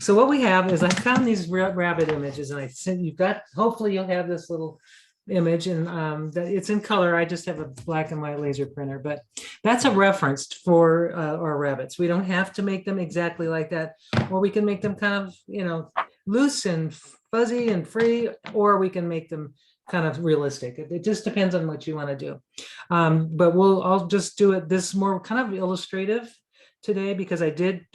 So what we have is I found these rabbit images, and I sent you've got. Hopefully, you'll have this little image, and that it's in color. I just have a black and white laser printer, but that's a reference for our rabbits. We don't have to make them exactly like that, or we can make them kind of, loose and fuzzy and free, or we can make them kind of realistic. It just depends on what you want to do. But I'll just do it this more kind of illustrative today, because I did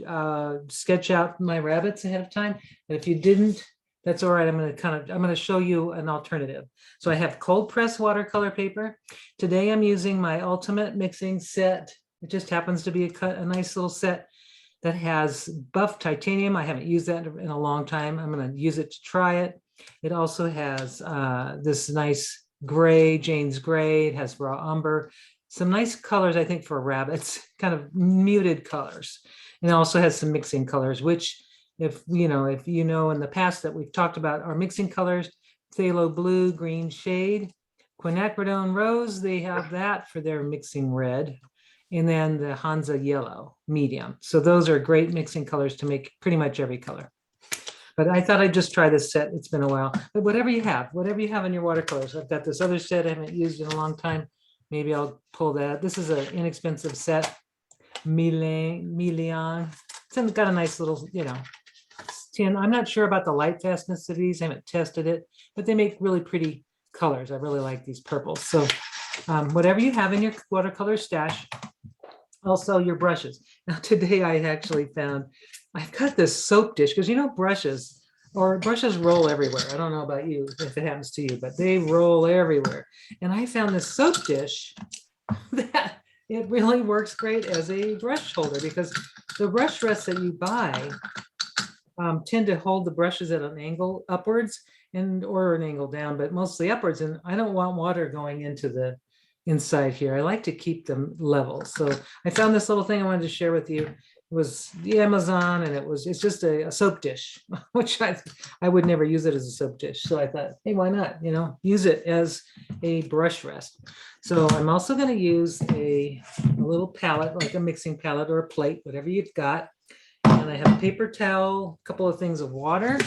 sketch out my rabbits ahead of time. And if you didn't, that's all right. I'm going to show you an alternative. So I have cold press watercolor paper. Today I'm using my ultimate mixing set. It just happens to be a nice little set that has buff titanium. I haven't used that in a long time. I'm going to use it to try it. It also has this nice gray, Jane's gray. It has raw umber. Some nice colors, I think, for rabbits, kind of muted colors. And it also has some mixing colors, which if you know in the past that we've talked about our mixing colors, phthalo blue, green shade, quinacridone rose, they have that for their mixing red. And then the Hansa yellow, medium. So those are great mixing colors to make pretty much every color. But I thought I'd just try this set. It's been a while. But whatever you have in your watercolors. I've got this other set I haven't used in a long time. Maybe I'll pull that. This is an inexpensive set. Milian. It's got a nice little, tin. I'm not sure about the light fastness of these. I haven't tested it, but they make really pretty colors. I really like these purples. So whatever you have in your watercolor stash, also your brushes. Now today I actually found, I've got this soap dish, because brushes roll everywhere. I don't know about you, if it happens to you, but they roll everywhere. And I found this soap dish that it really works great as a brush holder, because the brush rests that you buy tend to hold the brushes at an angle upwards or an angle down, but mostly upwards. And I don't want water going into the inside here. I like to keep them level. So I found this little thing I wanted to share with you. It was the Amazon, and it's just a soap dish, which I would never use it as a soap dish. So I thought, hey, why not? Use it as a brush rest. So I'm also going to use a little palette, like a mixing palette or a plate, whatever you've got. And I have a paper towel, a couple of things of water.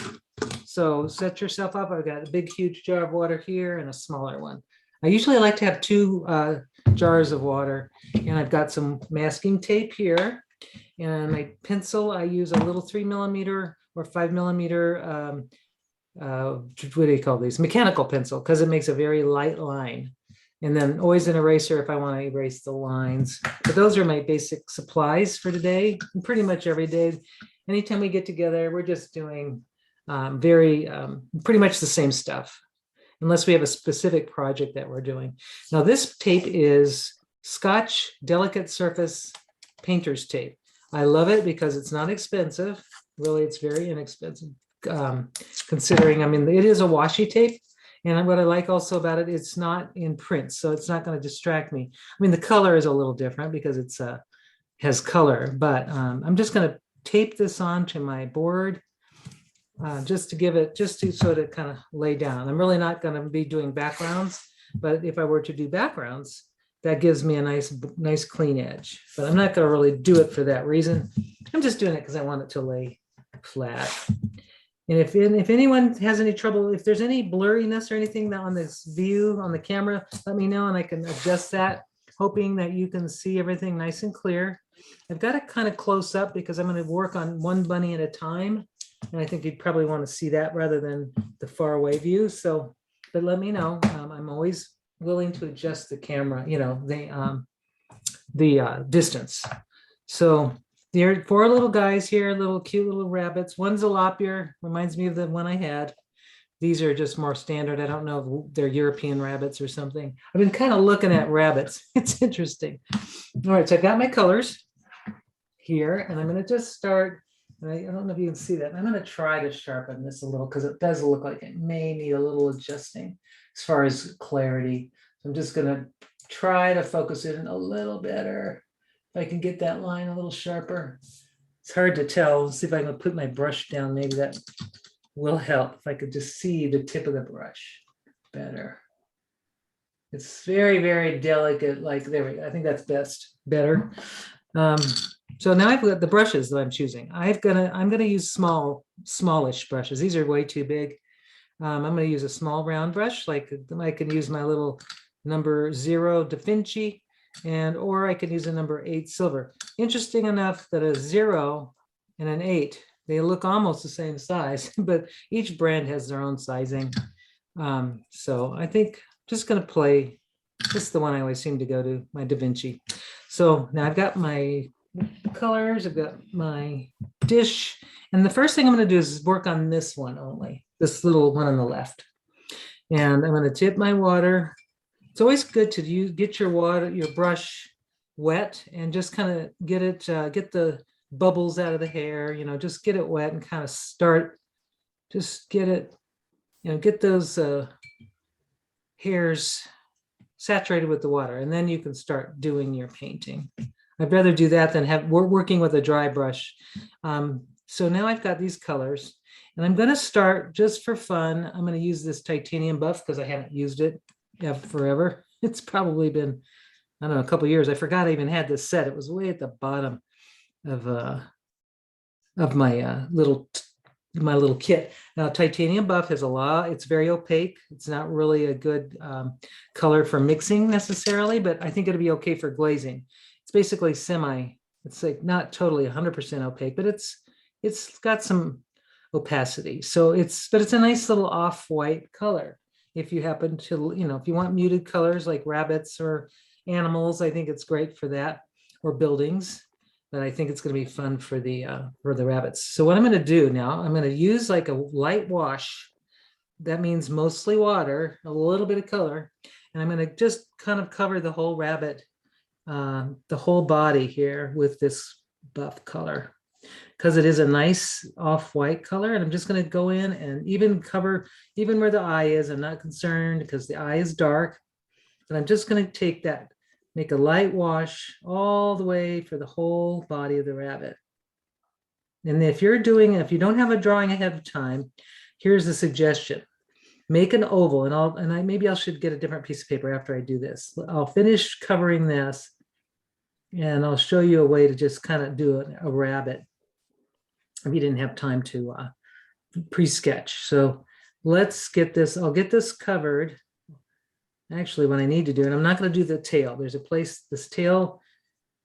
So set yourself up. I've got a big, huge jar of water here and a smaller one. I usually like to have two jars of water, and I've got some masking tape here. And my pencil, I use a little 3mm or 5mm, what do you call these? Mechanical pencil, because it makes a very light line. And then always an eraser if I want to erase the lines. But those are my basic supplies for today. And pretty much every day, anytime we get together, we're just doing pretty much the same stuff, unless we have a specific project that we're doing. Now this tape is Scotch Delicate Surface Painter's Tape. I love it because it's not expensive. Really, it's very inexpensive, considering, it is a washi tape. And what I like also about it, it's not in print, so it's not going to distract me. The color is a little different because it's has color, but I'm just going to tape this onto my board just to sort of kind of lay down. I'm really not going to be doing backgrounds, but if I were to do backgrounds, that gives me a nice clean edge. But I'm not going to really do it for that reason. I'm just doing it because I want it to lay flat. And if anyone has any trouble, if there's any blurriness or anything on this view on the camera, let me know and I can adjust that, hoping that you can see everything nice and clear. I've got it kind of close up because I'm going to work on one bunny at a time. And I think you'd probably want to see that rather than the far away view. So, but let me know. I'm always willing to adjust the camera, the distance. So there are 4 little guys here, little cute little rabbits. One's a lop-ear, reminds me of the one I had. These are just more standard. I don't know if they're European rabbits or something. I've been kind of looking at rabbits. It's interesting. All right, so I've got my colors here, and I'm going to just start. I don't know if you can see that. I'm going to try to sharpen this a little because it does look like it may need a little adjusting as far as clarity. So I'm just going to try to focus it in a little better. If I can get that line a little sharper. It's hard to tell. Let's see if I can put my brush down. Maybe that will help. If I could just see the tip of the brush better. It's very, very delicate. Like there we go. I think that's better. So now I've got the brushes that I'm choosing. I'm gonna use smallish brushes. These are way too big. I'm gonna use a small round brush, like I can use my little number 0 Da Vinci, or I can use a number 8 silver. Interesting enough that a 0 and an 8, they look almost the same size, but each brand has their own sizing. So I think just gonna play. This is the one I always seem to go to, my Da Vinci. So now I've got my colors, I've got my dish, and the first thing I'm going to do is work on this one only, this little one on the left. And I'm going to tip my water. It's always good to get your brush wet and just kind of get the bubbles out of the hair, just get it wet and kind of start, just get it, get those hairs saturated with the water, and then you can start doing your painting. I'd rather do that than working with a dry brush. So now I've got these colors, and I'm going to start just for fun. I'm going to use this titanium buff because I haven't used it forever. It's probably been, I don't know, a couple years. I forgot I even had this set. It was way at the bottom of my little kit. Now, titanium buff has a lot. It's very opaque. It's not really a good color for mixing necessarily, but I think it'll be okay for glazing. It's basically it's like not totally 100% opaque, but it's got some opacity. So but it's a nice little off-white color. If you happen to, if you want muted colors like rabbits or animals, I think it's great for that, or buildings. But I think it's going to be fun for the rabbits. So what I'm going to do now, I'm going to use like a light wash. That means mostly water, a little bit of color, and I'm going to just kind of cover the whole rabbit, the whole body here with this buff color, because it is a nice off-white color. And I'm just going to go in and even cover where the eye is. I'm not concerned because the eye is dark, but I'm just going to take that, make a light wash all the way for the whole body of the rabbit. And if you don't have a drawing ahead of time, here's the suggestion. Make an oval, and maybe I should get a different piece of paper after I do this. I'll finish covering this, and I'll show you a way to just kind of do a rabbit if you didn't have time to pre-sketch. So let's get this, I'll get this covered. Actually, what I need to do, and I'm not going to do the tail. There's a place, this tail,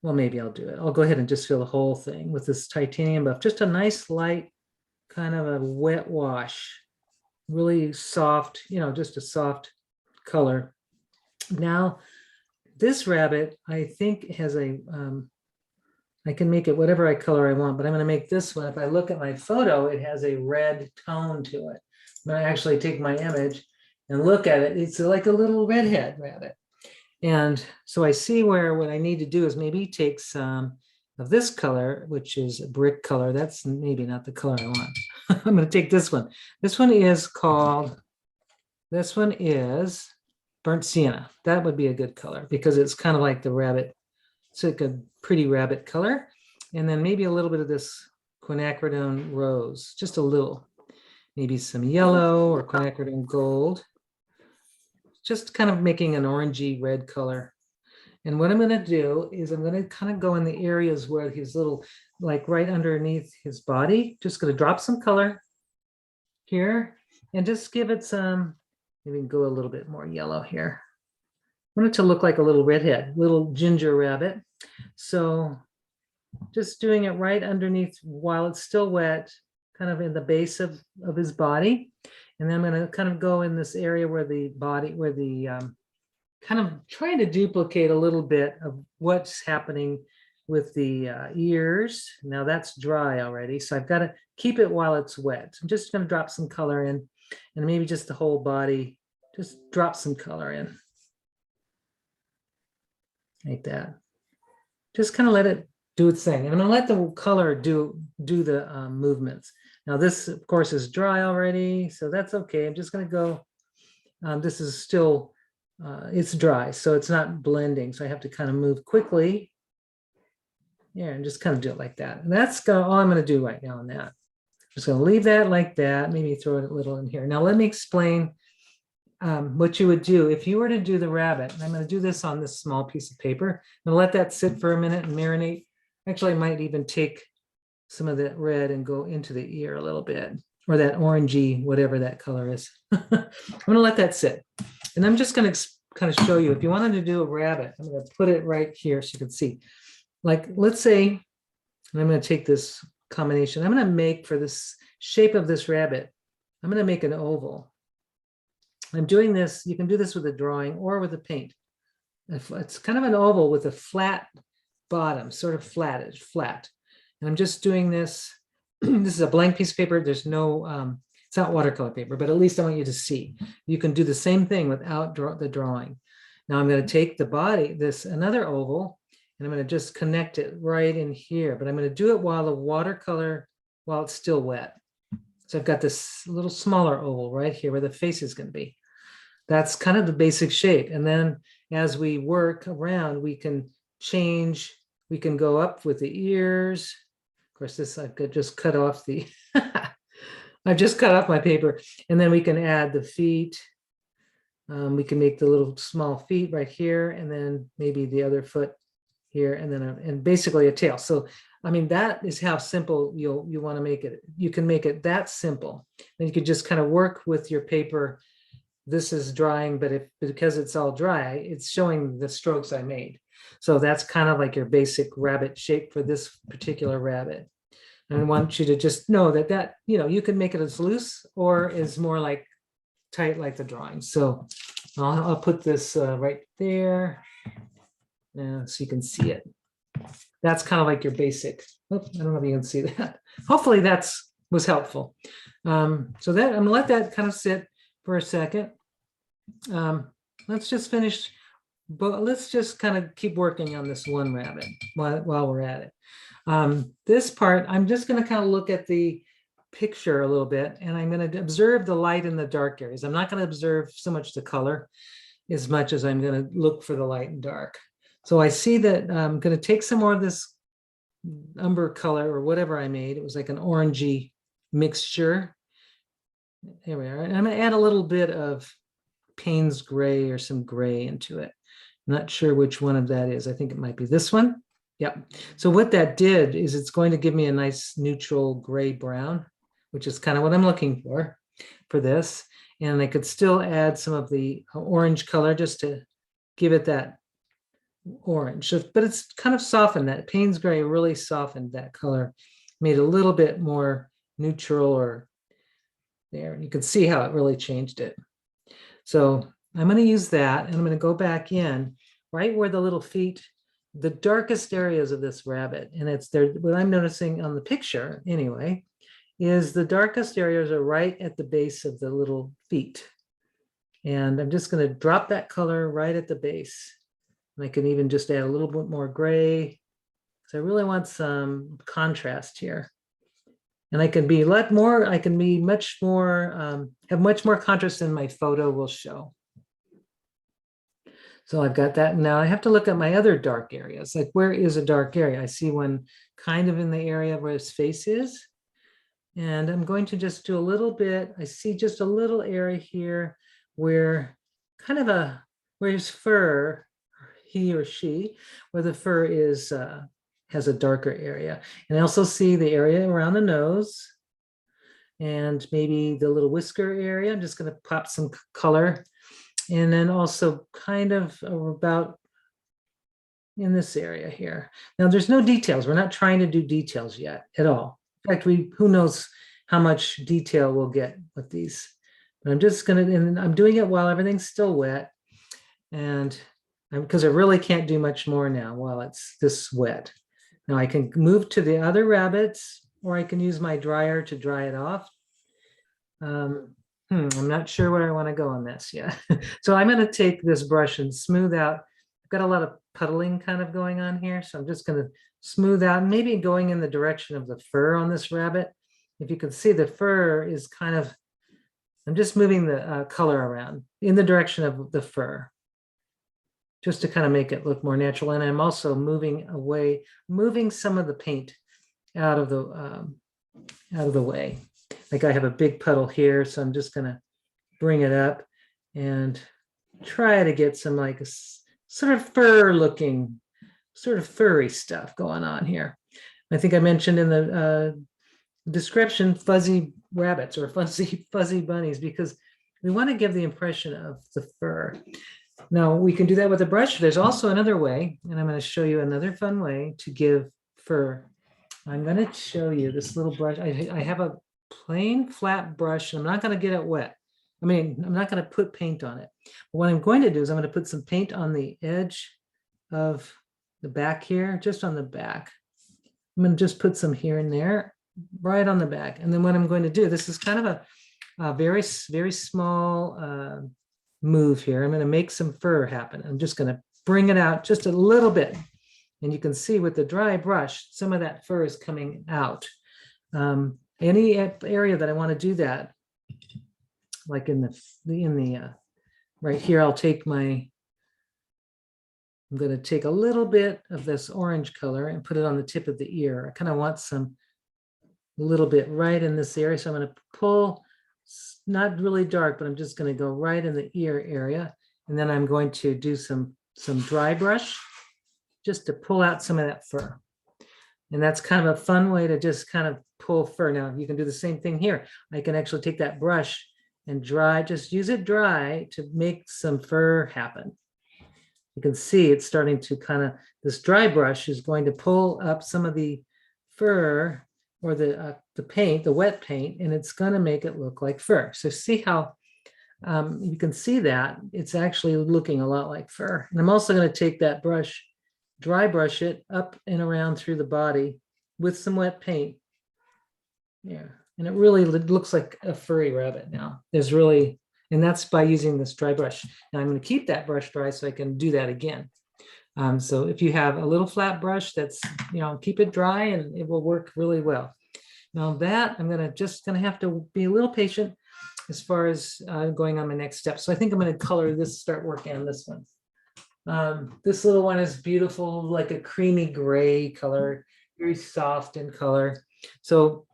well, maybe I'll do it. I'll go ahead and just fill the whole thing with this titanium buff. Just a nice light, kind of a wet wash. Really soft, just a soft color. Now, this rabbit, I think has I can make it whatever color I want, but I'm going to make this one. If I look at my photo, it has a red tone to it. When I actually take my image and look at it, it's like a little redhead rabbit. And so I see where what I need to do is maybe take some of this color, which is a brick color. That's maybe not the color I want. I'm going to take this one. This one is burnt sienna. That would be a good color because it's kind of like the rabbit. It's like a pretty rabbit color. And then maybe a little bit of this quinacridone rose, just a little, maybe some yellow or quinacridone gold. Just kind of making an orangey red color. And what I'm going to do is I'm going to kind of go in the areas where his little, like right underneath his body, just going to drop some color here and just give it some, maybe go a little bit more yellow here. I want it to look like a little redhead, little ginger rabbit. So just doing it right underneath while it's still wet, kind of in the base of his body. And then I'm going to kind of go in this area where kind of trying to duplicate a little bit of what's happening with the ears. Now that's dry already, so I've got to keep it while it's wet. I'm just going to drop some color in, and maybe just the whole body, just drop some color in. Like that. Just kind of let it do its thing. And I'm going to let the color do the movements. Now this, of course, is dry already, so that's okay. I'm just going to go, this is still, it's dry, so it's not blending. So I have to kind of move quickly. Yeah, and just kind of do it like that. And that's all I'm going to do right now on that. Just going to leave that like that, maybe throw it a little in here. Now let me explain what you would do if you were to do the rabbit. And I'm going to do this on this small piece of paper. I'm going to let that sit for a minute and marinate Actually, I might even take some of that red and go into the ear a little bit, or that orangey, whatever that color is. I'm gonna let that sit. And I'm just gonna kind of show you, if you wanted to do a rabbit, I'm gonna put it right here so you can see. Like, let's say, and I'm gonna take this combination, I'm gonna make, for this shape of this rabbit, I'm gonna make an oval. I'm doing this, you can do this with a drawing or with a paint. It's kind of an oval with a flat bottom, sort of flat. And I'm just doing this. This is a blank piece of paper. There's no, it's not watercolor paper, but at least I want you to see. You can do the same thing without the drawing. Now I'm going to take the body, another oval, and I'm going to just connect it right in here. But I'm going to do it while the watercolor, while it's still wet. So I've got this little smaller oval right here where the face is going to be. That's kind of the basic shape. And then as we work around, we can change, we can go up with the ears. Of course, this I could just cut off the, I've just cut off my paper. And then we can add the feet. We can make the little small feet right here, and then maybe the other foot here, and then and basically a tail. So, I mean, that is how simple you want to make it. You can make it that simple. Then you could just kind of work with your paper. This is drying, but because it's all dry, it's showing the strokes I made. So that's kind of like your basic rabbit shape for this particular rabbit. And I want you to just know that you can make it as loose or as more like tight like the drawing. So I'll put this right there, so you can see it. That's kind of like your basic. Oh, I don't know if you can see that. Hopefully was helpful. So that I'm gonna let that kind of sit for a second. Let's just finish, but let's just kind of keep working on this one rabbit while we're at it. This part, I'm just going to kind of look at the picture a little bit, and I'm going to observe the light and the dark areas. I'm not going to observe so much the color as much as I'm going to look for the light and dark. So I see that I'm going to take some more of this umber color or whatever I made. It was like an orangey mixture. Here we are. And I'm going to add a little bit of Payne's gray or some gray into it. I'm not sure which one of that is. I think it might be this one. Yep. So what that did is it's going to give me a nice neutral gray brown, which is kind of what I'm looking for this. And I could still add some of the orange color just to give it that orange. But it's kind of softened. That Payne's gray really softened that color, made it a little bit more neutral or there. And you can see how it really changed it. So I'm going to use that, and I'm going to go back in right where the little feet, the darkest areas of this rabbit, and it's there. What I'm noticing on the picture anyway, is the darkest areas are right at the base of the little feet. And I'm just going to drop that color right at the base. And I can even just add a little bit more gray. So I really want some contrast here. And I can be much more, have much more contrast than my photo will show. So I've got that. Now I have to look at my other dark areas. Like, where is a dark area? I see one kind of in the area where his face is. And I'm going to just do a little bit. I see just a little area here where where his fur, he or she, where the fur is, has a darker area. And I also see the area around the nose and maybe the little whisker area. I'm just going to pop some color. And then also kind of about in this area here. Now there's no details. We're not trying to do details yet at all. In fact, who knows how much detail we'll get with these. But I'm just going to, and I'm doing it while everything's still wet. And because I really can't do much more now while it's this wet. Now I can move to the other rabbits, or I can use my dryer to dry it off. I'm not sure where I want to go on this yet. So I'm going to take this brush and smooth out. I've got a lot of puddling kind of going on here. So I'm just going to smooth out, maybe going in the direction of the fur on this rabbit. If you can see, the fur is kind of, I'm just moving the color around in the direction of the fur, just to kind of make it look more natural. And I'm also moving some of the paint out of the way. Like I have a big puddle here, so I'm just gonna bring it up and try to get some like a sort of fur looking sort of furry stuff going on here. I think I mentioned in the description fuzzy rabbits or fuzzy bunnies, because we want to give the impression of the fur. Now we can do that with a brush. There's also another way, and I'm going to show you another fun way to give fur. I'm going to show you this little brush. I have a plain flat brush. I'm not going to get it wet. I mean, I'm not going to put paint on it. But what I'm going to do is I'm going to put some paint on the edge of the back here, just on the back. I'm going to just put some here and there, right on the back. And then what I'm going to do, this is kind of a very, very small move here. I'm going to make some fur happen. I'm just going to bring it out just a little bit. And you can see with the dry brush, some of that fur is coming out. Any area that I want to do that, like in the right here, I'm going to take a little bit of this orange color and put it on the tip of the ear. I kind of want a little bit right in this area. So I'm going to pull, not really dark, but I'm just going to go right in the ear area. And then I'm going to do some dry brush just to pull out some of that fur. And that's kind of a fun way to just kind of pull fur. Now you can do the same thing here. I can actually take that brush and just use it dry to make some fur happen. You can see it's starting to this dry brush is going to pull up some of the fur or the paint, the wet paint, and it's going to make it look like fur. So see how you can see that it's actually looking a lot like fur. And I'm also going to take that brush, dry brush it up and around through the body with some wet paint. Yeah, and it really looks like a furry rabbit now. And that's by using this dry brush. Now I'm going to keep that brush dry so I can do that again. So if you have a little flat brush, that's, keep it dry and it will work really well. Now that I'm just going to have to be a little patient as far as going on my next step. So I think I'm going to color this, start working on this one. This little one is beautiful, like a creamy gray color, very soft in color. So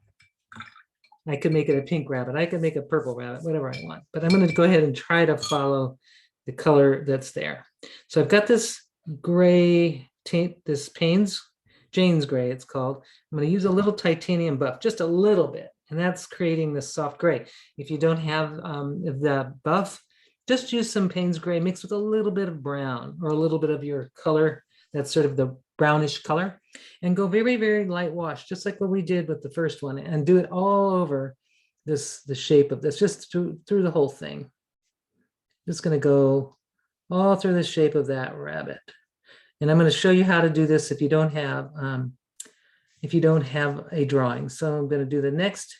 I could make it a pink rabbit. I could make a purple rabbit, whatever I want. But I'm going to go ahead and try to follow the color that's there. So I've got this gray tape, this Jane's gray, it's called. I'm going to use a little titanium buff, just a little bit. And that's creating this soft gray. If you don't have the buff, just use some Payne's gray mixed with a little bit of brown or a little bit of your color. That's sort of the brownish color, and go very, very light wash, just like what we did with the first one, and do it all over the shape of this, just through the whole thing. Just going to go all through the shape of that rabbit. And I'm going to show you how to do this if you don't have a drawing. So I'm going to do the next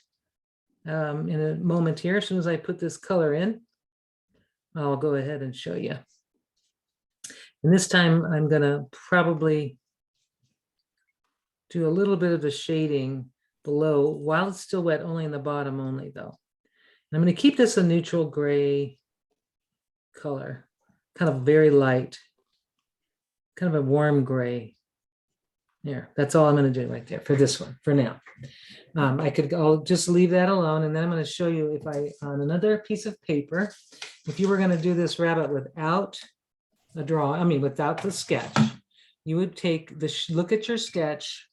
in a moment here. As soon as I put this color in, I'll go ahead and show you. And this time I'm going to probably do a little bit of the shading below while it's still wet, only in the bottom only though. And I'm going to keep this a neutral gray color, kind of very light, kind of a warm gray. There, that's all I'm going to do right there for this one, for now. I'll just leave that alone, and then I'm going to show you on another piece of paper, if you were going to do this rabbit without without the sketch, you would look at your sketch,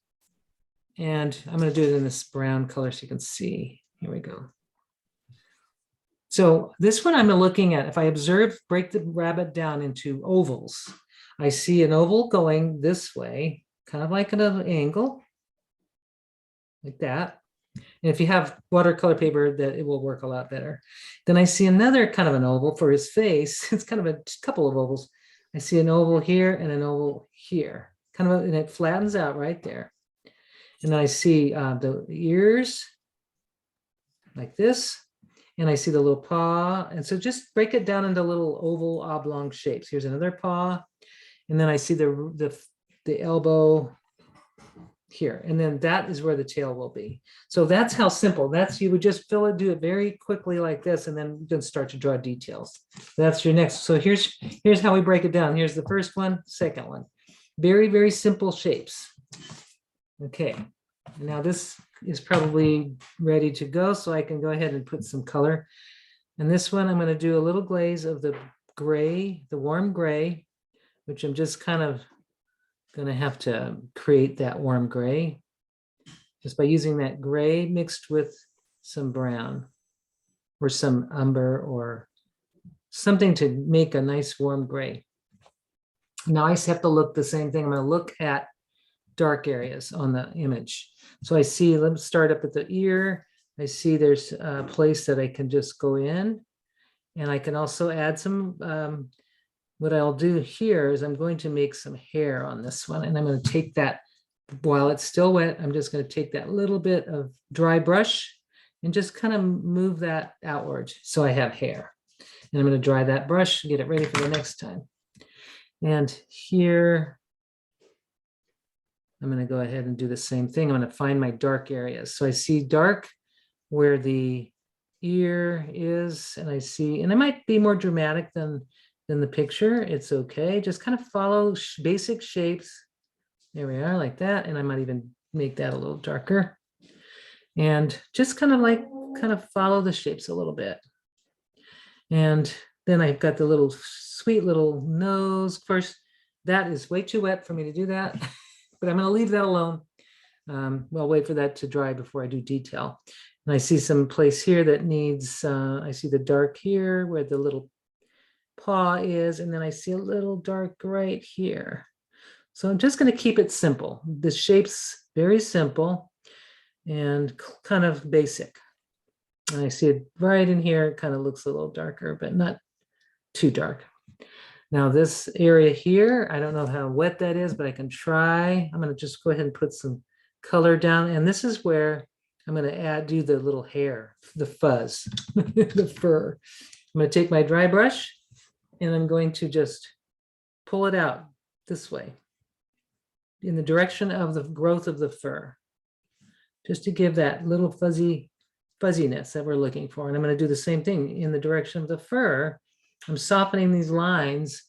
and I'm going to do it in this brown color so you can see. Here we go. So this one I'm looking at, if I break the rabbit down into ovals, I see an oval going this way, kind of like at an angle, like that. And if you have watercolor paper, that it will work a lot better. Then I see another kind of an oval for his face. It's kind of a couple of ovals. I see an oval here and an oval here, and it flattens out right there. And then I see the ears like this, and I see the little paw. And so just break it down into little oval oblong shapes. Here's another paw, and then I see the elbow here, and then that is where the tail will be. So that's how simple. You would just do it very quickly like this, and then you can start to draw details. That's your next. So here's how we break it down. Here's the first one, second one. Very, very simple shapes. Okay, now this is probably ready to go, so I can go ahead and put some color. And this one, I'm going to do a little glaze of the gray, the warm gray, which I'm just kind of gonna have to create that warm gray just by using that gray mixed with some brown or some umber or something to make a nice warm gray. Now I have to look the same thing. I'm going to look at dark areas on the image. So I see, let's start up at the ear. I see there's a place that I can just go in, and I can also add some, what I'll do here is I'm going to make some hair on this one, and I'm going to take that while it's still wet. I'm just going to take that little bit of dry brush and just kind of move that outward so I have hair. And I'm going to dry that brush and get it ready for the next time. And here, I'm going to go ahead and do the same thing. I'm going to find my dark areas. So I see dark where the ear is, and I see, and it might be more dramatic than the picture. It's okay. Just kind of follow basic shapes. There we are, like that. And I might even make that a little darker. And just kind of follow the shapes a little bit. And then I've got the little sweet little nose. First, that is way too wet for me to do that, but I'm going to leave that alone. I'll wait for that to dry before I do detail. And I see some place here that needs, I see the dark here where the little paw is, and then I see a little dark right here. So I'm just going to keep it simple. The shape's very simple and kind of basic. And I see it right in here. It kind of looks a little darker, but not too dark. Now this area here, I don't know how wet that is, but I can try. I'm going to just go ahead and put some color down. And this is where I'm going to do the little hair, the fuzz, the fur. I'm going to take my dry brush and I'm going to just pull it out this way in the direction of the growth of the fur, just to give that little fuzziness that we're looking for. And I'm going to do the same thing in the direction of the fur. I'm softening these lines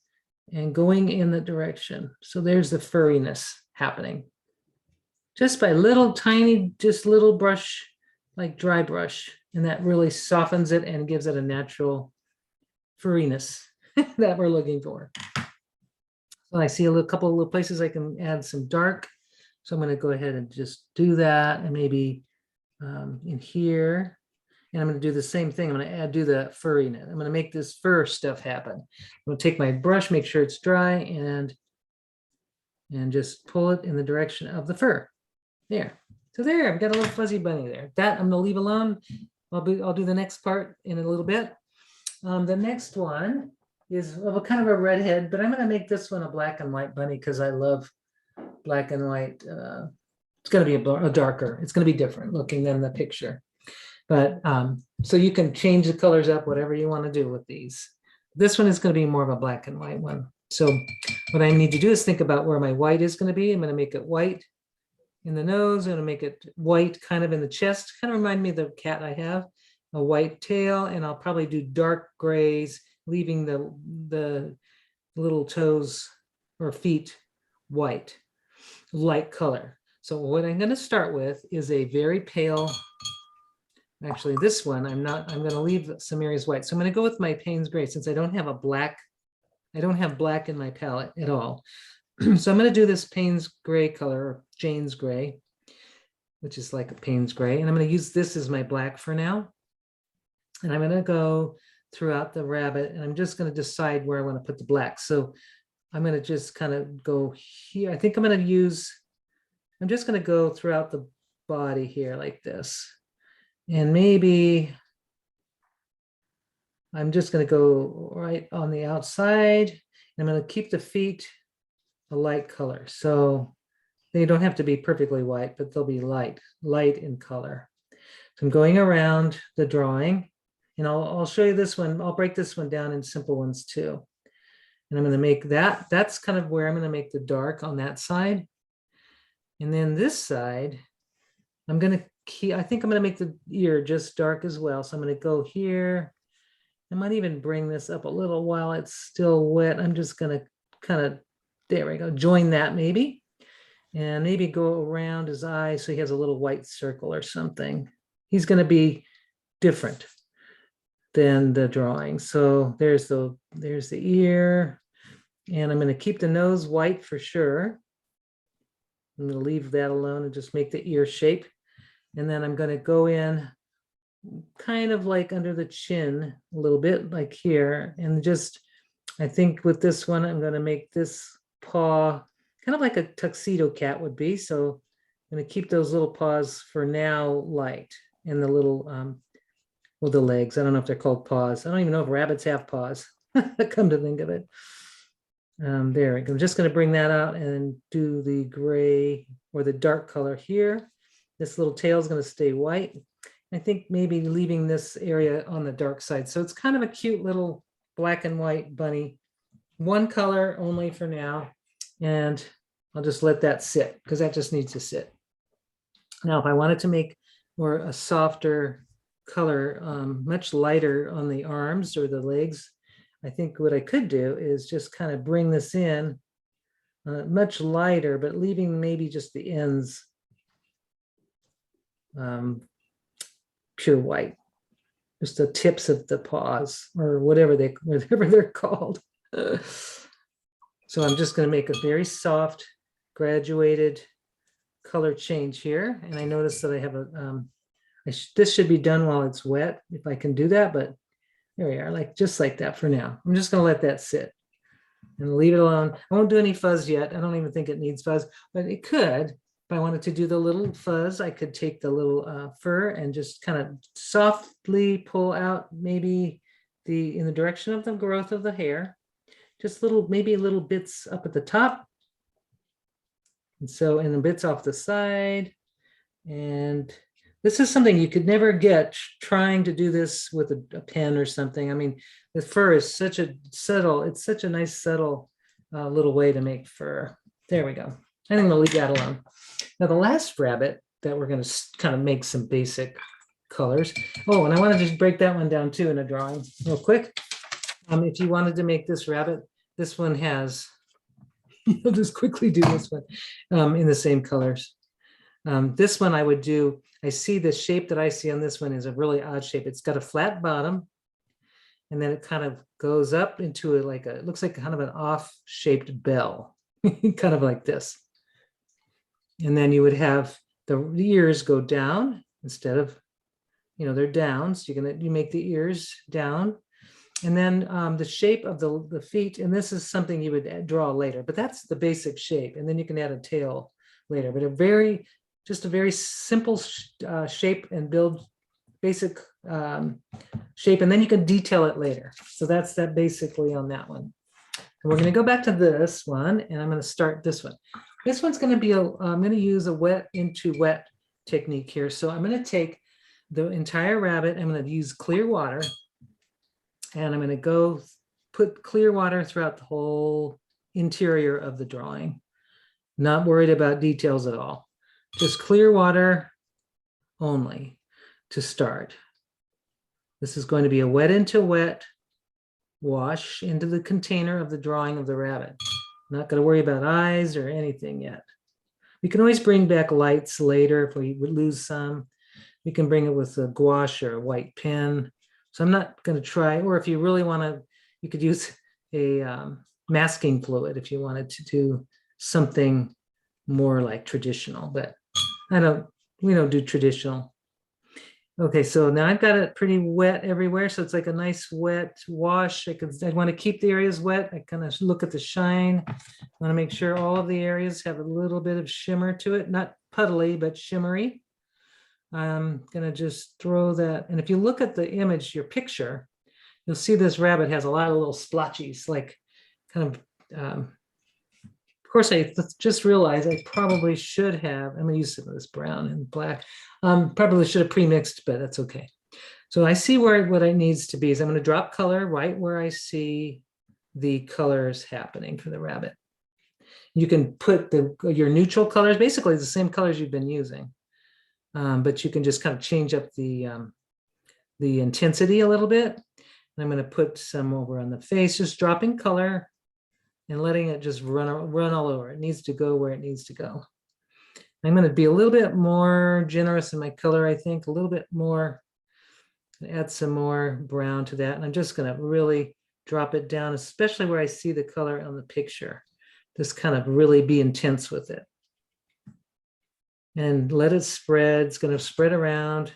and going in the direction. So there's the furriness happening. Just by little tiny, just little brush, like dry brush. And that really softens it and gives it a natural furriness that we're looking for. So I see a couple of little places I can add some dark. So I'm going to go ahead and just do that, and maybe in here. And I'm going to do the same thing. I'm going to do the furriness. I'm going to make this fur stuff happen. I'm going to take my brush, make sure it's dry, and just pull it in the direction of the fur. There. So there, I've got a little fuzzy bunny there. That I'm going to leave alone. I'll do the next part in a little bit. The next one is kind of a redhead, but I'm going to make this one a black and white bunny because I love black and white. It's going to be a darker. It's going to be different looking than the picture. But so you can change the colors up, whatever you want to do with these. This one is going to be more of a black and white one. So what I need to do is think about where my white is going to be. I'm going to make it white in the nose. I'm going to make it white kind of in the chest. Kind of remind me of the cat I have, a white tail, and I'll probably do dark grays, leaving the little toes or feet white, light color. So what I'm going to start with is a very pale, actually this one, I'm going to leave some areas white. So I'm going to go with my Payne's gray since I don't have black in my palette at all. So I'm going to do this Payne's gray color, or Jane's gray, which is like a Payne's gray. And I'm going to use this as my black for now. And I'm going to go throughout the rabbit, and I'm just going to decide where I want to put the black. So I'm going to just kind of go here. I think I'm just going to go throughout the body here like this. And maybe I'm just going to go right on the outside. I'm going to keep the feet a light color. So they don't have to be perfectly white, but they'll be light in color. So I'm going around the drawing, and I'll show you this one. I'll break this one down in simple ones too. And I'm going to make that's kind of where I'm going to make the dark on that side. And then this side, I think I'm going to make the ear just dark as well. So I'm going to go here. I might even bring this up a little while it's still wet. I'm just going to kind of, there we go, join that maybe. And maybe go around his eye so he has a little white circle or something. He's going to be different than the drawing. So there's the ear. And I'm going to keep the nose white for sure. I'm going to leave that alone and just make the ear shape. And then I'm going to go in kind of like under the chin a little bit, like here. And just, I think with this one, I'm going to make this paw kind of like a tuxedo cat would be. So I'm going to keep those little paws for now light, and the little, well, the legs. I don't know if they're called paws. I don't even know if rabbits have paws. Come to think of it. There we go. I'm just going to bring that out and do the gray or the dark color here. This little tail is going to stay white. I think maybe leaving this area on the dark side. So it's kind of a cute little black and white bunny. One color only for now. And I'll just let that sit because that just needs to sit. Now, if I wanted to make more a softer color, much lighter on the arms or the legs, I think what I could do is just kind of bring this in much lighter, but leaving maybe just the ends pure white, just the tips of the paws or whatever they're called. So I'm just going to make a very soft graduated color change here. And I notice that I have a, this should be done while it's wet if I can do that, but there we are, like just like that for now. I'm just going to let that sit and leave it alone. I won't do any fuzz yet. I don't even think it needs fuzz, but it could. If I wanted to do the little fuzz, I could take the little fur and just kind of softly pull out maybe in the direction of the growth of the hair, just maybe little bits up at the top. And so, and the bits off the side. And this is something you could never get trying to do this with a pen or something. I mean, the fur is such a subtle, it's such a nice subtle little way to make fur. There we go. I think we'll leave that alone. Now the last rabbit that we're going to kind of make some basic colors. Oh, and I want to just break that one down too in a drawing real quick. If you wanted to make this rabbit, this one has, you'll just quickly do this one in the same colors. This one I would do, I see the shape that I see on this one is a really odd shape. It's got a flat bottom, and then it kind of goes up into it looks like kind of an off-shaped bell, kind of like this. And then you would have the ears go down instead of, they're down. So you make the ears down. And then the shape of the feet, and this is something you would draw later, but that's the basic shape. And then you can add a tail later, but just a very simple shape and build basic shape, and then you can detail it later. So that's that basically on that one. And we're going to go back to this one, and I'm going to start this one. This one's going to be, I'm going to use a wet into wet technique here. So I'm going to take the entire rabbit, I'm going to use clear water, and I'm going to go put clear water throughout the whole interior of the drawing. Not worried about details at all. Just clear water only to start. This is going to be a wet into wet wash into the container of the drawing of the rabbit. Not going to worry about eyes or anything yet. We can always bring back lights later if we lose some. We can bring it with a gouache or a white pen. So I'm not going to try, or if you really want to, you could use a masking fluid if you wanted to do something more like traditional, but we don't do traditional. Okay, so now I've got it pretty wet everywhere. So it's like a nice wet wash. I want to keep the areas wet. I kind of look at the shine. I want to make sure all of the areas have a little bit of shimmer to it, not puddly, but shimmery. I'm going to just throw that. And if you look at the image, your picture, you'll see this rabbit has a lot of little splotches, like kind of course, I just realized I probably should have, I'm going to use some of this brown and black. Probably should have pre-mixed, but that's okay. So I see what it needs to be is I'm going to drop color right where I see the colors happening for the rabbit. You can put your neutral colors, basically the same colors you've been using, but you can just kind of change up the intensity a little bit. And I'm going to put some over on the face, just dropping color and letting it just run all over. It needs to go where it needs to go. I'm going to be a little bit more generous in my color, I think, a little bit more, add some more brown to that. And I'm just going to really drop it down, especially where I see the color on the picture. Just kind of really be intense with it. and let it spread. It's going to spread around.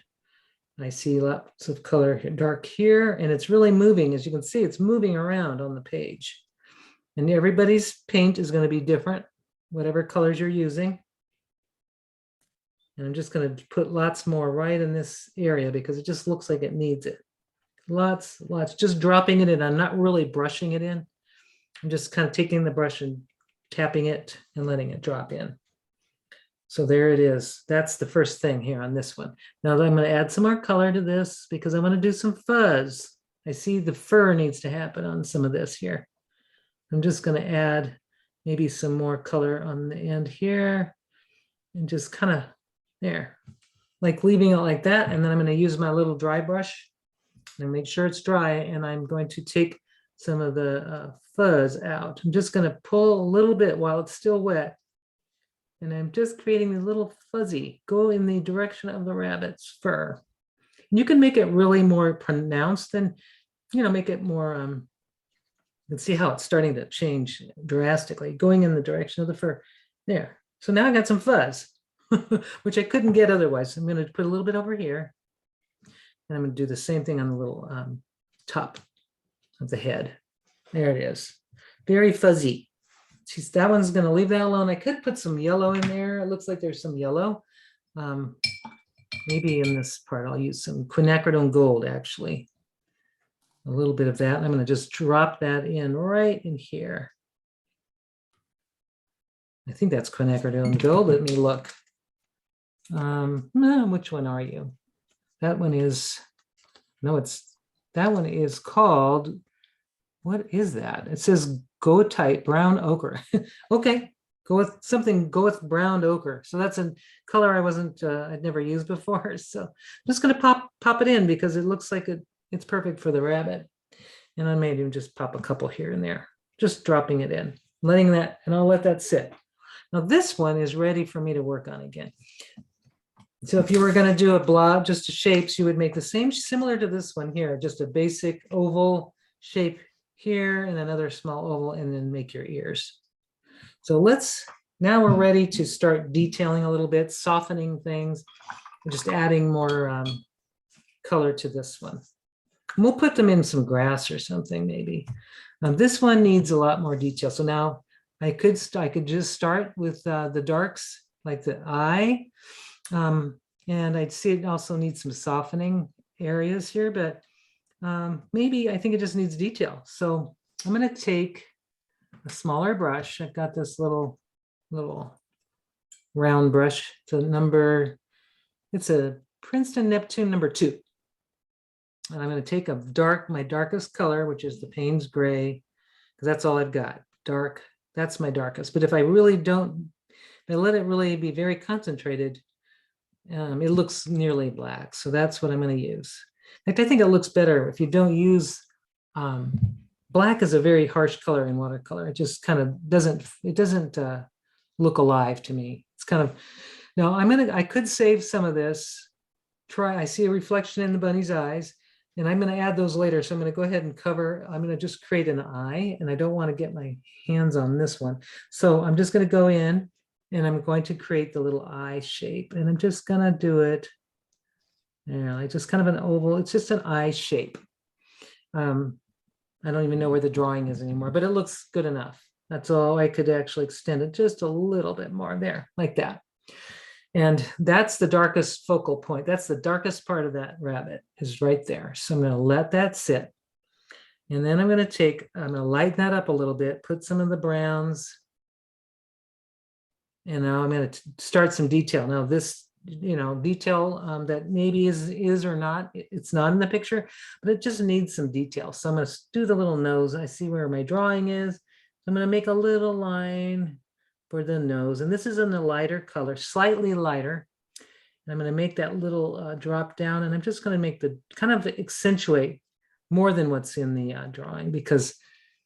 I see lots of color dark here, and it's really moving. As you can see, it's moving around on the page. And everybody's paint is going to be different, whatever colors you're using. And I'm just going to put lots more right in this area because it just looks like it needs it. Lots, just dropping it in. I'm not really brushing it in. I'm just kind of taking the brush and tapping it and letting it drop in. So there it is. That's the first thing here on this one. Now I'm going to add some more color to this because I want to do some fuzz. I see the fur needs to happen on some of this here. I'm just going to add maybe some more color on the end here and just kind of there, like leaving it like that. And then I'm going to use my little dry brush and make sure it's dry. And I'm going to take some of the fuzz out. I'm just going to pull a little bit while it's still wet. And I'm just creating a little fuzzy, go in the direction of the rabbit's fur. You can make it really more pronounced and, make it more, you can see how it's starting to change drastically, going in the direction of the fur. There. So now I got some fuzz, which I couldn't get otherwise. I'm going to put a little bit over here. And I'm going to do the same thing on the little top of the head. There it is. Very fuzzy. That one's going to leave that alone. I could put some yellow in there. It looks like there's some yellow. Maybe in this part, I'll use some quinacridone gold, actually. A little bit of that. I'm going to just drop that in right in here. I think that's quinacridone gold. Let me look. Which one are you? That one is, that one is called, what is that? It says Go Tight Brown Ochre. Okay, go with brown ochre. So that's a color I'd never used before. So I'm just going to pop it in because it looks like it's perfect for the rabbit. And I may even just pop a couple here and there, just dropping it in, letting that, and I'll let that sit. Now this one is ready for me to work on again. So if you were going to do a blob, just shapes, you would make the same, similar to this one here, just a basic oval shape here and another small oval, and then make your ears. So now we're ready to start detailing a little bit, softening things, just adding more color to this one. And we'll put them in some grass or something maybe. This one needs a lot more detail. So now I could just start with the darks, like the eye. And I'd see it also needs some softening areas here, but maybe I think it just needs detail. So I'm going to take a smaller brush. I've got this little round brush. It's a Princeton Neptune number 2. And I'm going to take my darkest color, which is the Payne's gray, because that's all I've got. Dark, that's my darkest. But if I let it really be very concentrated, it looks nearly black. So that's what I'm going to use. In fact, I think it looks better if you don't use, black is a very harsh color in watercolor. It just kind of doesn't look alive to me. It's kind of, now I could save some of this. I see a reflection in the bunny's eyes, and I'm going to add those later. So I'm going to go ahead and I'm going to just create an eye, and I don't want to get my hands on this one. So I'm just going to go in and I'm going to create the little eye shape, and I'm just going to do it. Just kind of an oval. It's just an eye shape. I don't even know where the drawing is anymore, but it looks good enough. That's all. I could actually extend it just a little bit more there, like that. And that's the darkest focal point. That's the darkest part of that rabbit, is right there. So I'm going to let that sit. And then I'm going to lighten that up a little bit, put some of the browns. And now I'm going to start some detail. Now this, detail that maybe is or not, it's not in the picture, but it just needs some detail. So I'm going to do the little nose. I see where my drawing is. I'm going to make a little line for the nose. And this is in the lighter color, slightly lighter. And I'm going to make that little drop down. And I'm just going to make kind of accentuate more than what's in the drawing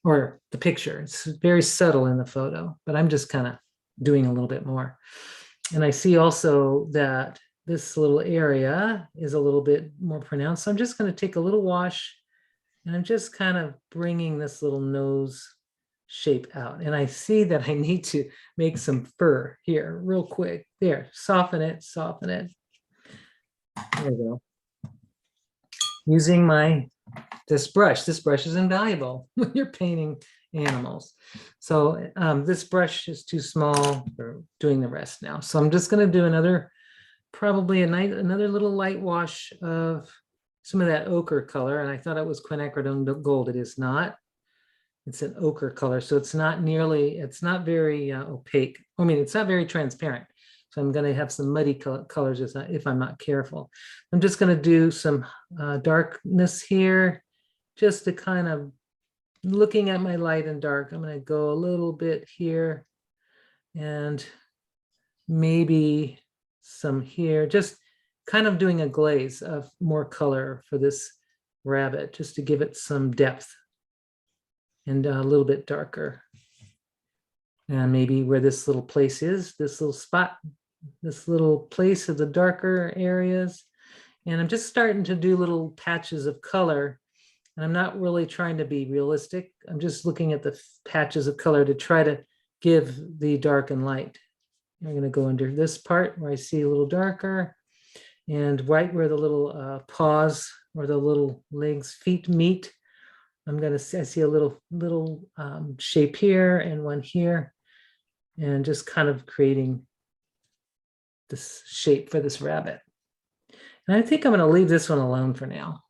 or the picture. It's very subtle in the photo, but I'm just kind of doing a little bit more. And I see also that this little area is a little bit more pronounced. So I'm just going to take a little wash, and I'm just kind of bringing this little nose shape out. And I see that I need to make some fur here real quick. There, soften it, soften it. There we go. Using this brush. This brush is invaluable when you're painting animals. So this brush is too small for doing the rest now. So I'm just going to do probably another little light wash of some of that ochre color. And I thought it was quinacridone gold. It is not. It's an ochre color. So it's not very opaque. I mean, it's not very transparent. So I'm going to have some muddy colors if I'm not careful. I'm just going to do some darkness here, just to kind of looking at my light and dark. I'm going to go a little bit here and maybe some here, just kind of doing a glaze of more color for this rabbit, just to give it some depth and a little bit darker. And maybe where this little place is, this little spot, this little place of the darker areas. And I'm just starting to do little patches of color. And I'm not really trying to be realistic. I'm just looking at the patches of color to try to give the dark and light. I'm going to go under this part where I see a little darker, and right where the little paws or the little legs, feet meet. I see a little shape here and one here, and just kind of creating this shape for this rabbit. And I think I'm going to leave this one alone for now.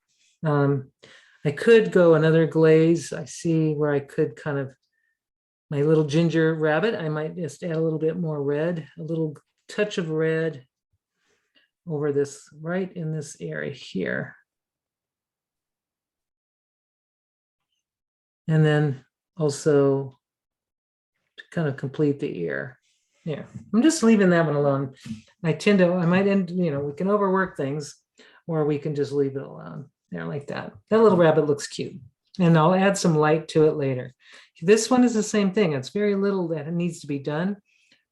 I could go another glaze. I see where I could kind of, my little ginger rabbit, I might just add a little bit more red, a little touch of red over this, right in this area here. And then also to kind of complete the ear. Yeah, I'm just leaving that one alone. I might end, we can overwork things, or we can just leave it alone. There, like that. That little rabbit looks cute. And I'll add some light to it later. This one is the same thing. It's very little that it needs to be done.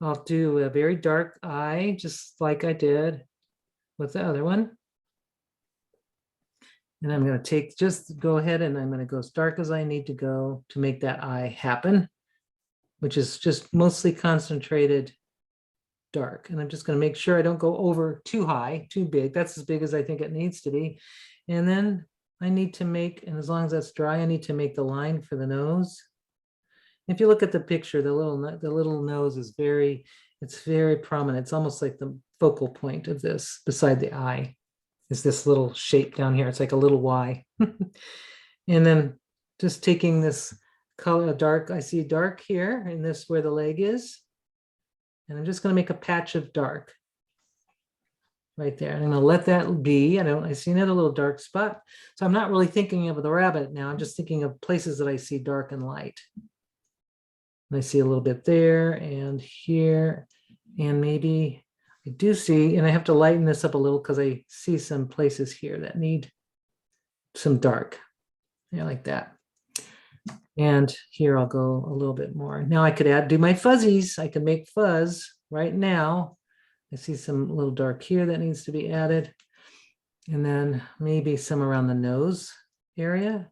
I'll do a very dark eye, just like I did with the other one. And I'm going to go ahead and I'm going to go as dark as I need to go to make that eye happen, which is just mostly concentrated dark. And I'm just going to make sure I don't go over too high, too big. That's as big as I think it needs to be. And then I need to make, and as long as that's dry, I need to make the line for the nose. If you look at the picture, the little nose is very prominent. It's almost like the focal point of this, beside the eye, is this little shape down here. It's like a little Y. And then just taking this color, dark, I see dark here, and this where the leg is. And I'm just going to make a patch of dark right there. And I'm going to let that be. I see another little dark spot. So I'm not really thinking of the rabbit now. I'm just thinking of places that I see dark and light. And I see a little bit there and here, and maybe I do see, and I have to lighten this up a little because I see some places here that need some dark. Yeah, like that. And here I'll go a little bit more. Now I could do my fuzzies. I can make fuzz right now. I see some little dark here that needs to be added. And then maybe some around the nose area,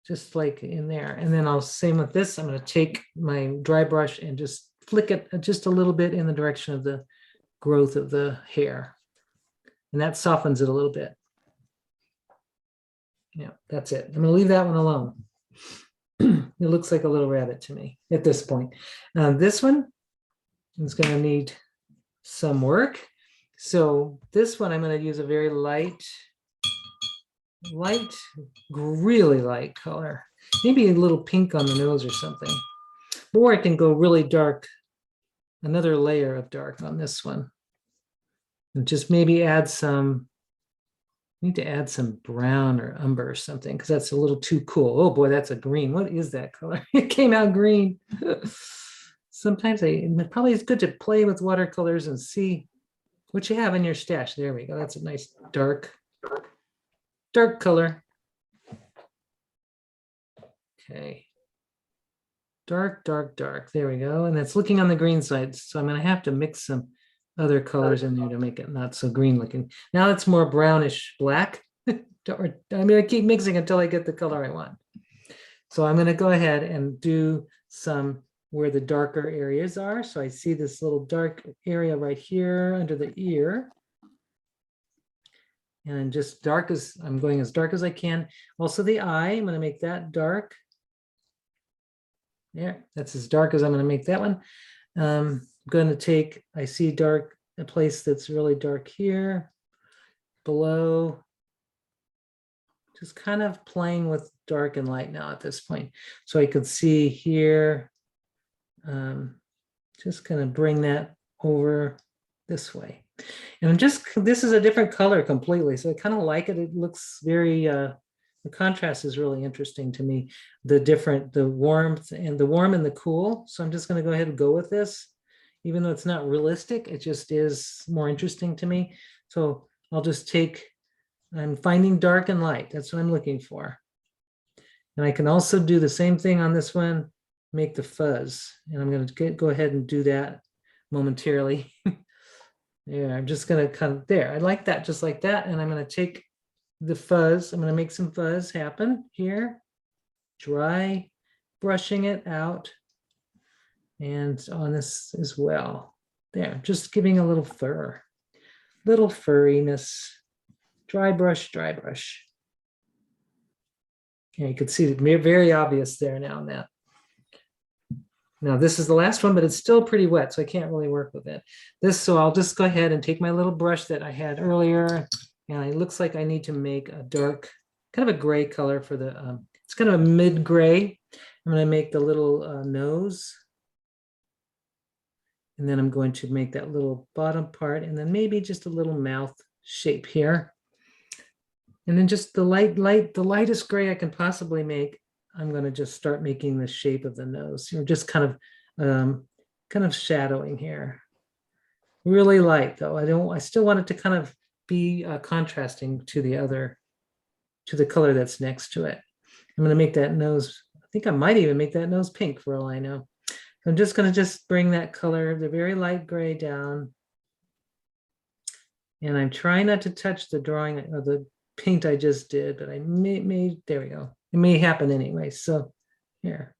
just like in there. And then same with this. I'm going to take my dry brush and just flick it just a little bit in the direction of the growth of the hair. And that softens it a little bit. Yeah, that's it. I'm going to leave that one alone. It looks like a little rabbit to me at this point. This one is going to need some work. So this one I'm going to use a very light, really light color. Maybe a little pink on the nose or something. Or I can go really dark, another layer of dark on this one. And just maybe need to add some brown or umber or something, because that's a little too cool. Oh boy, that's a green. What is that color? It came out green. Sometimes it probably is good to play with watercolors and see what you have in your stash. There we go. That's a nice dark color. Okay. Dark. There we go. And it's looking on the green side. So I'm going to have to mix some other colors in there to make it not so green looking. Now it's more brownish black. I'm going to keep mixing until I get the color I want. So I'm going to go ahead and do some where the darker areas are. So I see this little dark area right here under the ear. And just I'm going as dark as I can. Also the eye, I'm going to make that dark. Yeah, that's as dark as I'm going to make that one. I'm going to take, I see dark, a place that's really dark here, below. Just kind of playing with dark and light now at this point. So I could see here, just kind of bring that over this way. And this is a different color completely. So I kind of like it. It looks very, the contrast is really interesting to me. The warmth and the warm and the cool. So I'm just going to go ahead and go with this. Even though it's not realistic, it just is more interesting to me. So I'll just I'm finding dark and light. That's what I'm looking for. And I can also do the same thing on this one, make the fuzz. And I'm going to go ahead and do that momentarily. Yeah, I'm just going to kind of there. I like that just like that. And I'm going to take the fuzz. I'm going to make some fuzz happen here. Dry brushing it out. And on this as well. There, just giving a little fur, little furriness. Dry brush, dry brush. Yeah, you can see it very obvious there now. Now this is the last one, but it's still pretty wet, so I can't really work with it. So I'll just go ahead and take my little brush that I had earlier, and it looks like I need to make a dark, kind of a gray color for the, it's kind of a mid-gray. I'm going to make the little nose. And then I'm going to make that little bottom part, and then maybe just a little mouth shape here. And then just the lightest gray I can possibly make. I'm going to just start making the shape of the nose. Just kind of shadowing here. Really light though. I still want it to kind of be contrasting to the color that's next to it. I'm going to make that nose. I think I might even make that nose pink for all I know. I'm just going to bring that color, the very light gray down. And I'm trying not to touch the drawing of the paint I just did, but I may, there we go. It may happen anyway. So here,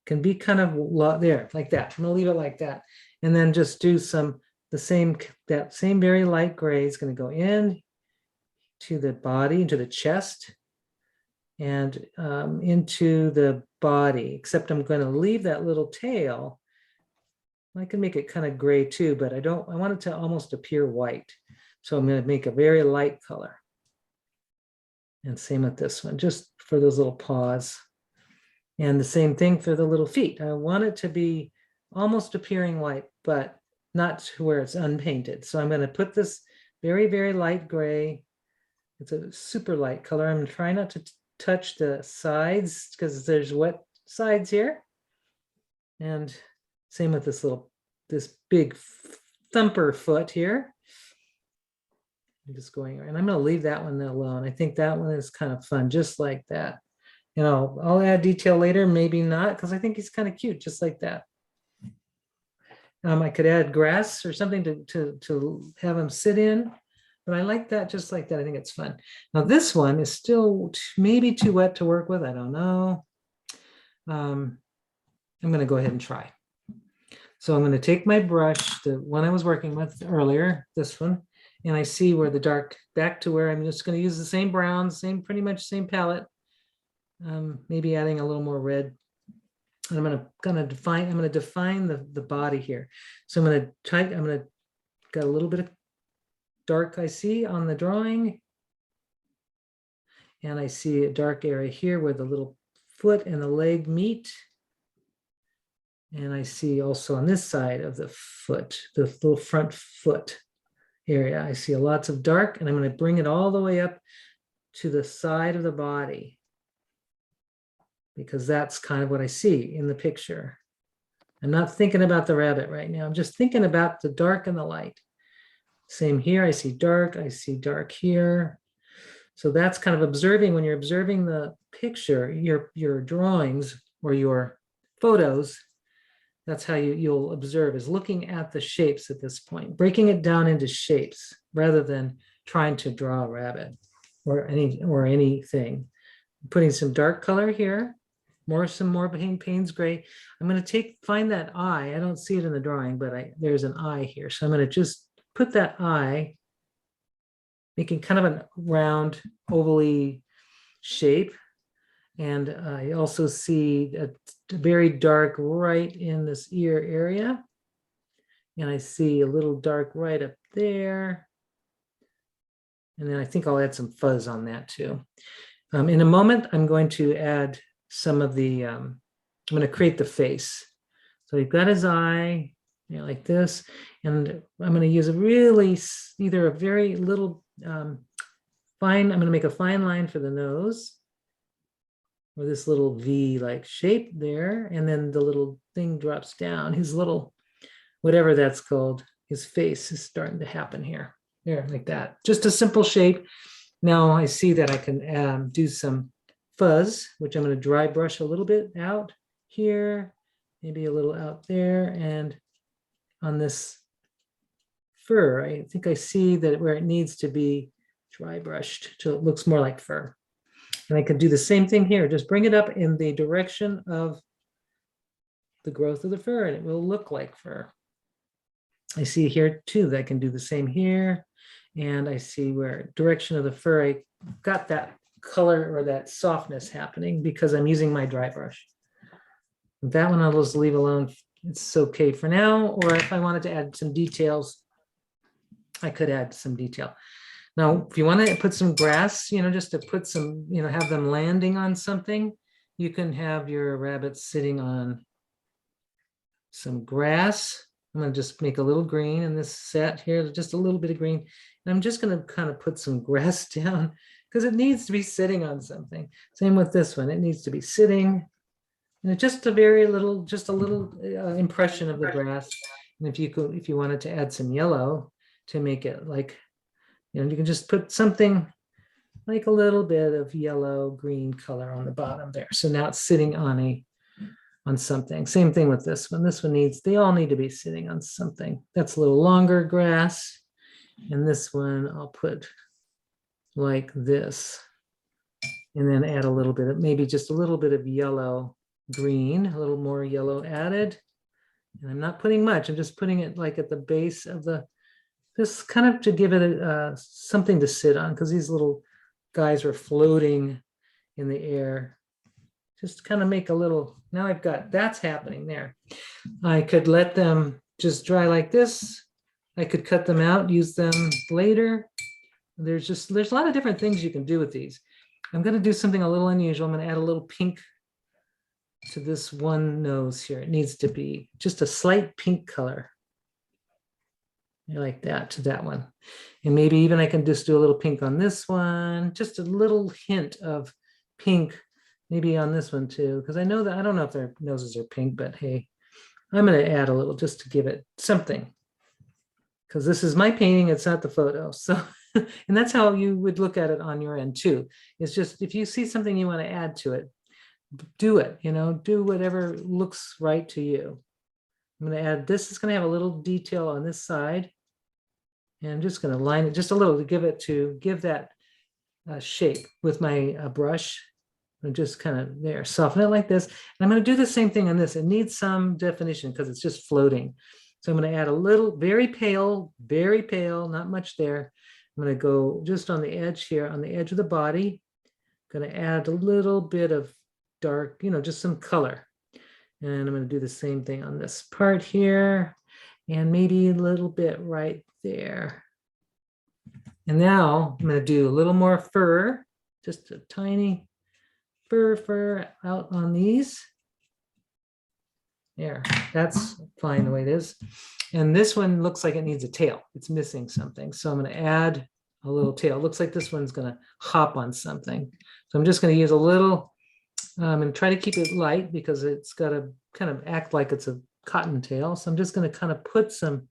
can be kind of there, like that. I'm gonna leave it like that. And then just do that same very light gray is gonna go in to the body, into the chest, and into the body, except I'm gonna leave that little tail. I can make it kind of gray too, but I want it to almost appear white. So I'm gonna make a very light color. And same with this one, just for those little paws. And the same thing for the little feet. I want it to be almost appearing white, but not to where it's unpainted. So I'm going to put this very, very light gray. It's a super light color. I'm trying not to touch the sides because there's wet sides here. And same with this big thumper foot here. I'm just going, and I'm going to leave that one alone. I think that one is kind of fun, just like that. You know, I'll add detail later, maybe not, because I think he's kind of cute, just like that. I could add grass or something to have him sit in, but I like that just like that. I think it's fun. Now this one is still maybe too wet to work with. I don't know. I'm going to go ahead and try. So I'm going to take my brush, the one I was working with earlier, this one, and I see where the dark, back to where I'm just going to use the same brown, pretty much same palette, maybe adding a little more red. And I'm going to define the body here. So I'm going to got a little bit of dark I see on the drawing. And I see a dark area here where the little foot and the leg meet. And I see also on this side of the foot, the little front foot area, I see lots of dark, and I'm going to bring it all the way up to the side of the body, because that's kind of what I see in the picture. I'm not thinking about the rabbit right now. I'm just thinking about the dark and the light. Same here. I see dark here. So that's kind of observing. When you're observing the picture, your drawings or your photos, that's how you'll observe, is looking at the shapes at this point, breaking it down into shapes rather than trying to draw a rabbit or anything. Putting some dark color here some more Payne's gray. I'm going to find that eye. I don't see it in the drawing, but there's an eye here. So I'm going to just put that eye, making kind of a round, ovally shape. And I also see a very dark right in this ear area. And I see a little dark right up there. And then I think I'll add some fuzz on that too. In a moment, I'm going to add some of the, I'm going to create the face. So we've got his eye, like this. And I'm going to use either a very little fine, I'm going to make a fine line for the nose, or this little V-like shape there. And then the little thing drops down, his little, whatever that's called, his face is starting to happen here. There, like that. Just a simple shape. Now I see that I can do some fuzz, which I'm going to dry brush a little bit out here, maybe a little out there, and on this fur, I think I see that where it needs to be dry brushed till it looks more like fur. And I can do the same thing here, just bring it up in the direction of the growth of the fur, and it will look like fur. I see here too that I can do the same here. And I see where direction of the fur, I got that color or that softness happening because I'm using my dry brush. That one I'll just leave alone. It's okay for now. Or if I wanted to add some details, I could add some detail. Now, if you want to put some grass, just to put some, have them landing on something, you can have your rabbits sitting on some grass. I'm going to just make a little green in this set here, just a little bit of green. And I'm just going to kind of put some grass down because it needs to be sitting on something. Same with this one. It needs to be sitting. And just a little impression of the grass. And if you wanted to add some yellow to make it like, you can just put something like a little bit of yellow green color on the bottom there. So now it's sitting on something. Same thing with this one. This one they all need to be sitting on something. That's a little longer grass. And this one I'll put like this. And then add a little bit of, maybe just a little bit of yellow green, a little more yellow added. And I'm not putting much, I'm just putting it like at the base of just kind of to give it something to sit on, because these little guys are floating in the air. Just kind of make a little, now I've got, that's happening there. I could let them just dry like this. I could cut them out, use them later. There's a lot of different things you can do with these. I'm going to do something a little unusual. I'm going to add a little pink to this one nose here. It needs to be just a slight pink color. Like that to that one. And maybe even I can just do a little pink on this one, just a little hint of pink maybe on this one too, because I know that, I don't know if their noses are pink, but hey, I'm going to add a little just to give it something, because this is my painting, it's not the photo. So, and that's how you would look at it on your end too. It's just, if you see something you want to add to it, do it, do whatever looks right to you. I'm going to add this. It's going to have a little detail on this side. And I'm just going to line it just a little to give that shape with my brush. And just kind of there, soften it like this. And I'm going to do the same thing on this. It needs some definition because it's just floating. So I'm going to add a little, very pale, not much there. I'm going to go just on the edge here, on the edge of the body. I'm going to add a little bit of dark, just some color. And I'm going to do the same thing on this part here, and maybe a little bit right there. And now I'm going to do a little more fur, just a tiny fur out on these. There, that's fine the way it is. And this one looks like it needs a tail. It's missing something. So I'm going to add a little tail. It looks like this one's going to hop on something. So I'm just going to use a little, and try to keep it light because it's got to kind of act like it's a cottontail. So I'm just going to kind of put some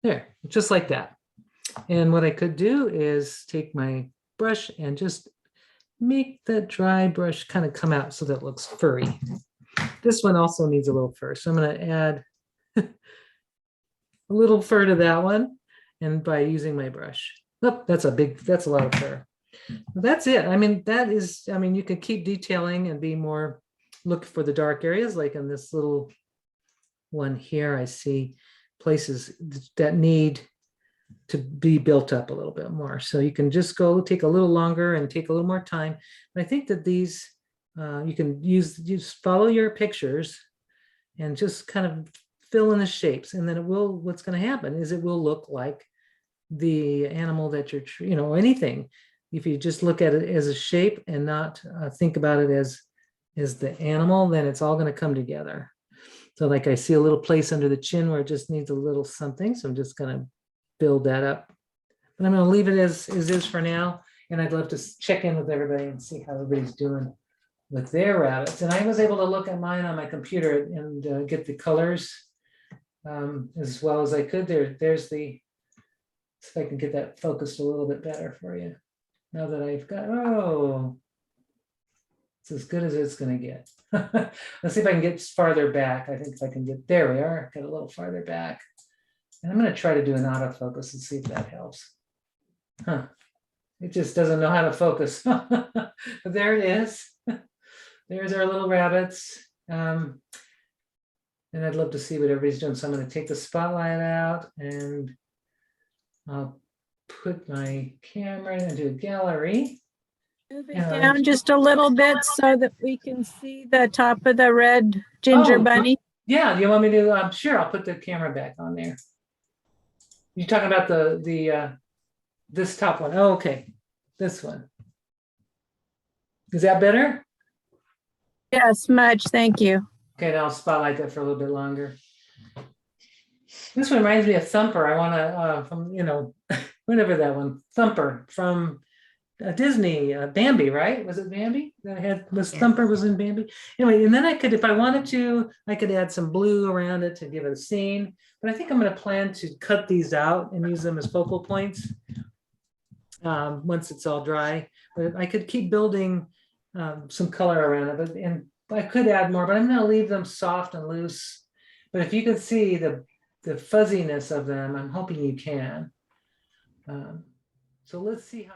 there, just like that. And what I could do is take my brush and just make the dry brush kind of come out so that it looks furry. This one also needs a little fur. So I'm going to add a little fur to that one, and by using my brush. Oh, that's a lot of fur. That's it. I mean, that is, I mean, you can keep detailing and be more, look for the dark areas, like in this little one here, I see places that need to be built up a little bit more. So you can just go take a little longer and take a little more time. And I think that these, you can just follow your pictures and just kind of fill in the shapes. And then it will, what's going to happen is it will look like the animal that you're, anything. If you just look at it as a shape and not think about it as the animal, then it's all going to come together. So like I see a little place under the chin where it just needs a little something. So I'm just going to build that up. But I'm going to leave it as is for now. And I'd love to check in with everybody and see how everybody's doing with their rabbits. And I was able to look at mine on my computer and get the colors as well as I could. There's the, see if I can get that focused a little bit better for you. Now that I've got, oh, it's as good as it's going to get. Let's see if I can get farther back. I think if I can get, there we are, get a little farther back. And I'm going to try to do an autofocus and see if that helps. Huh. It just doesn't know how to focus. But there it is. There's our little rabbits. And I'd love to see what everybody's doing. So I'm going to take the spotlight out and I'll put my camera into a gallery. Move it down just a little bit so that we can see the top of the red ginger Oh, bunny. Yeah, do you want me to? Sure, I'll put the camera back on there. You're talking about the this top one. Oh, okay, this one. Is that better? Yes, much. Thank you. Okay, now I'll spotlight that for a little bit longer. This one reminds me of Thumper. I want to, from, whatever that one, Thumper from Disney, Bambi, right? Was it Bambi that Thumper was in Bambi? Anyway, and then I could, if I wanted to, I could add some blue around it to give it a scene. But I think I'm going to plan to cut these out and use them as focal points once it's all dry. But I could keep building some color around it, and I could add more, but I'm going to leave them soft and loose. But if you could see the fuzziness of them, I'm hoping you can. So let's see how.